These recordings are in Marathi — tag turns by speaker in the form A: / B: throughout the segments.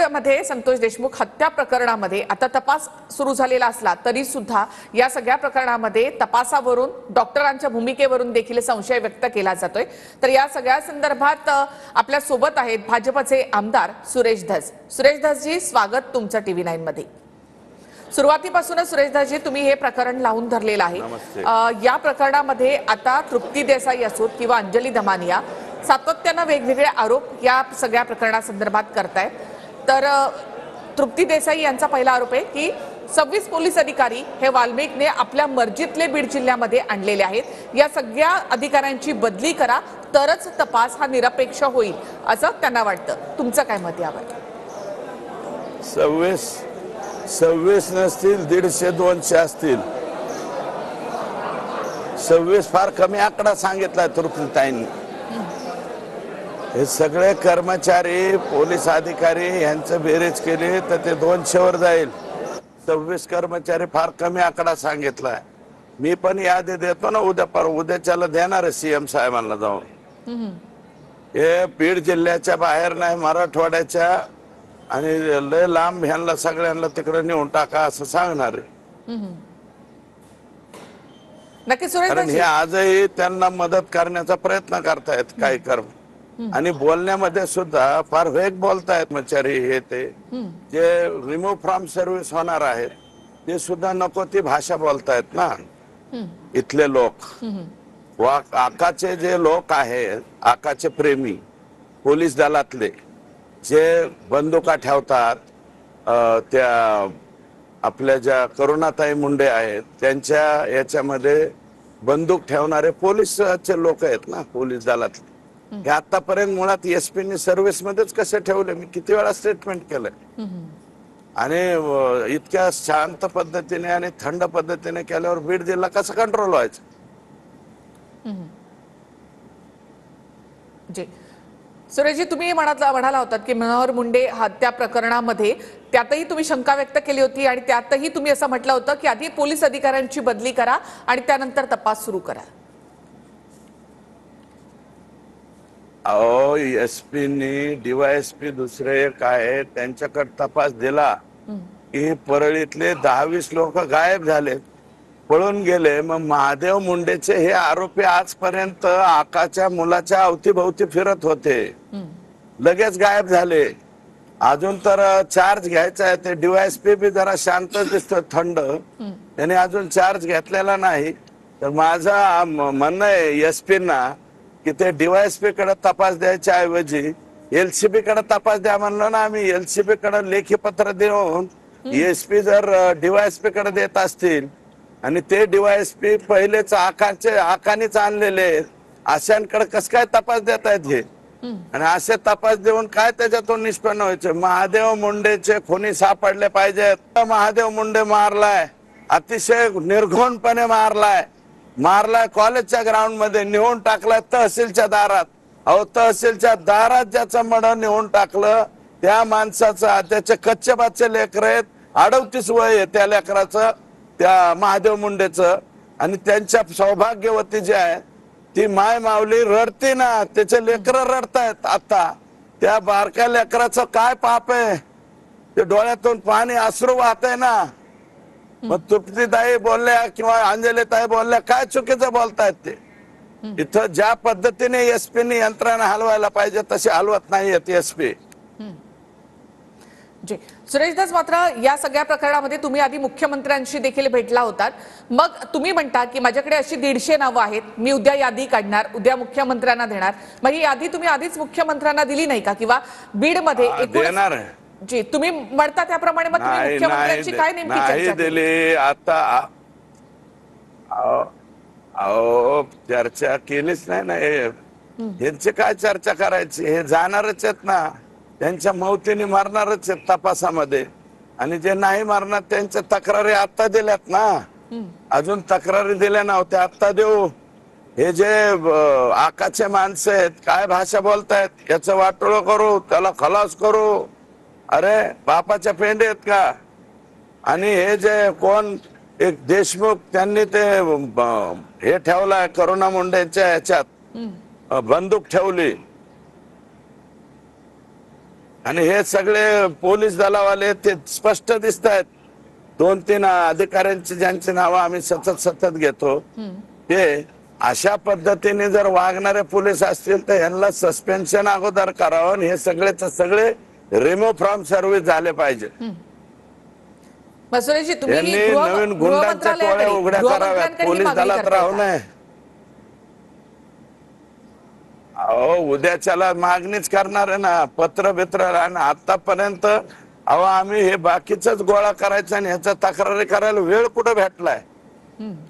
A: महाराष्ट्रामध्ये संतोष देशमुख हत्या प्रकरणामध्ये आता तपास सुरू झालेला असला तरी सुद्धा या सगळ्या प्रकरणामध्ये तपासावरून डॉक्टरांच्या भूमिकेवरून देखील संशय व्यक्त केला जातोय। तर या सगळ्या संदर्भात आपल्या सोबत आहेत भाजपचे आमदार सुरेश धस। सुरेश धसजी, स्वागत तुमचं TV9 मध्ये। सुरुवातीपासूनच सुरेश धसजी, तुम्ही हे प्रकरण लावून धरलेलं आहे। या प्रकरणामध्ये आता तृप्ती देसाई असोत किंवा अंजली दमानिया सातत्याने वेगवेगळे आरोप या सगळ्या प्रकरणासंदर्भात करतायत। तर तृप्ती देसाई यांचा पहिला आरोप आहे की 26 पोलीस अधिकारी हे वाल्मिकने आपल्या मर्जीतले बीड जिल्ह्यामध्ये आणलेले आहेत। या सगळ्या अधिकाऱ्यांची बदली करा तरच तपास हा निरपेक्ष होईल असं त्यांना वाटतं। तुमचं काय मत यावर?
B: 26 नसतील, 150-200 असतील। 26 फार कमी आकडा सांगितला तृप्तीताईंनी। हे सगळे कर्मचारी पोलीस अधिकारी यांचं बेरीज केले तर ते 200 वर जाईल। 26 कर्मचारी फार कमी आकडा सांगितलाय। मी पण यादी देतो ना उद्याच्याला देणार आहे CM साहेबांना जाऊन। हे बीड जिल्ह्याच्या बाहेर नाही, मराठवाड्याच्या आणि लय लांब ह्यांना सगळ्यांना तिकडे नेऊन टाका असं सांगणार आहे।
A: नक्की सुरेश,
B: कारण हे आजही त्यांना मदत करण्याचा प्रयत्न करतायत काही कर्म आणि बोलण्यामध्ये सुद्धा फार वेग बोलतायत कर्मचारी। हे ते जे रिमूव्ह फ्रॉम सर्व्हिस होणार आहेत ते सुद्धा नको ती भाषा बोलतायत ना इथले लोक। आकाचे जे लोक आहेत, आकाचे प्रेमी पोलीस दलातले जे बंदुका ठेवतात, त्या आपल्या ज्या करुणाताई मुंडे आहेत त्यांच्या याच्यामध्ये बंदूक ठेवणारे पोलीसचे लोक आहेत ना पोलीस दलातले। हे आतापर्यंत मुळात SP सर्व्हिस मध्येच कसे ठेवले, मी किती वेळा स्टेटमेंट केलंय। आणि इतक्या शांत पद्धतीने आणि थंड पद्धतीने केल्यावर बीड जिल्हा कसा कंट्रोल व्हायचा?
A: जी सुरेशजी, तुम्ही म्हणाला होतात की मनोहर मुंडे हत्या प्रकरणामध्ये त्यातही तुम्ही शंका व्यक्त केली होती आणि त्यातही तुम्ही असं म्हटलं होतं की आधी पोलीस अधिकाऱ्यांची बदली करा आणि त्यानंतर तपास सुरू करा।
B: अहो, SP DYSP दुसरे काय त्यांच्याकडे तपास दिला की परळीतले 10-20 लोक गायब झाले, पळून गेले। मग महादेव मुंडेचे हे आरोपी आजपर्यंत आकाच्या मुलाच्या अवतीभोवती फिरत होते, लगेच गायब झाले। अजून तर चार्ज घ्यायचा आहे, ते DYSP बी जरा शांत दिसतो, थंड, त्याने अजून चार्ज घेतलेला नाही। तर माझं म्हणणं आहे SP ना की ते DYSP कडे तपास द्यायच्या ऐवजी LCB कडे तपास द्या म्हणलं ना आम्ही। LCB कडे लेखी पत्र देऊन SP जर DYSP कडे देत असतील आणि ते DYSP पहिलेच आकानेच आणलेले अशांकडे कसं काय तपास देतायत हे? आणि असे तपास देऊन काय त्याच्यातून निष्पन्न व्हायचे? महादेव मुंडेचे खुनी सापडले पाहिजेत। महादेव मुंडे मारलाय, अतिशय निर्घृणपणे मारलाय कॉलेजच्या ग्राउंड मध्ये नेऊन टाकलाय, तहसीलच्या दारात। अहो, तहसीलच्या दारात ज्याचं मडं नेऊन टाकलं त्या माणसाचं, त्याचे कच्चे बाच्चे लेकर आहेत, 38 वय आहे त्या लेकराचं, त्या महादेव मुंडेचं। आणि त्यांच्या सौभाग्यवती जी आहे ती माय माऊली रडते ना, त्याचे लेकर रडतायत। आता त्या बारक्या लेकराचं काय पाप आहे? ते डोळ्यातून पाणी अश्रू वाहत आहे ना। मग तृप्तीताई बोलल्या किंवा अंजलीताई बोलल्या, काय चुकीचं बोलतायत ते? इथं ज्या पद्धतीने SP यंत्रणा हलवायला पाहिजे तशी हलवत नाहीयेत SP।
A: जी सुरेश धस, मात्र या सगळ्या प्रकरणामध्ये तुम्ही आधी मुख्यमंत्र्यांशी देखील भेटला होतात। मग तुम्ही म्हणता की माझ्याकडे अशी 150 नावं आहेत, मी उद्या यादी काढणार, उद्या मुख्यमंत्र्यांना देणार। मग ही यादी तुम्ही आधीच मुख्यमंत्र्यांना दिली नाही का? किंवा बीड मध्ये
B: देणार?
A: जी तुम्ही म्हणता त्याप्रमाणे मग तुम्ही मुख्यमंत्र्यांची काय नेमकी चर्चा
B: दिली? आता अहो, चर्चा केलीच नाही ना। यांची काय चर्चा करायची? हे जाणारच आहेत ना, त्यांच्या मौतीने मारणारच आहेत तपासामध्ये। आणि जे नाही मारणार त्यांच्या तक्रारी आता दिल्यात ना, अजून तक्रारी दिल्या नव्हत्या, आता देऊ। हे जे आकाचे माणसं आहेत काय भाषा बोलतायत, याचं वाटोळं करू, त्याला खलास करू। अरे बापाच्या पेंडे आहेत का? आणि हे जे कोण एक देशमुख त्यांनी ते हे ठेवलाय करुणा मुंडेच्या ह्याच्यात बंदूक ठेवली, आणि हे सगळे पोलीस दलावाले ते स्पष्ट दिसत आहेत. 2-3 अधिकाऱ्यांची ज्यांची नावं आम्ही सतत घेतो, ते अशा पद्धतीने जर वागणारे पोलीस असतील तर यांना सस्पेन्शन अगोदर करावं आणि हे सगळे रिमूव्ह फ्रॉम सर्व्हिस झाले पाहिजे.
A: मसुरेजी, तुम्ही
B: यांनी नवीन गुंडांच्या टोळ्या उघड्या कराव्यात, पोलीस दलात राहू नये. अहो, उद्याच्याला मागणीच करणार आहे ना, पत्र बित्र. आणि आतापर्यंत अहो आम्ही हे बाकीच गोळा करायचं आणि ह्याचा तक्रारी करायला वेळ कुठं भेटलाय.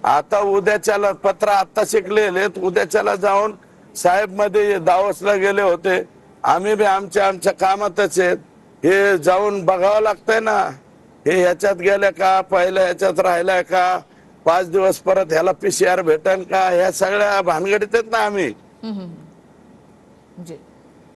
B: आता उद्याच्याला पत्र आता शिकलेले, उद्याच्याला जाऊन साहेब मध्ये दावसला गेले होते. आम्ही बी आमच्या कामातच आहेत. हे जाऊन बघावं लागतंय ना, हे ह्याच्यात गेले का, पहिल्या ह्याच्यात राहिलाय का, 5 दिवस परत ह्याला PCR भेटेल का, ह्या सगळ्या भानगडीत आहेत ना आम्ही.
A: जी.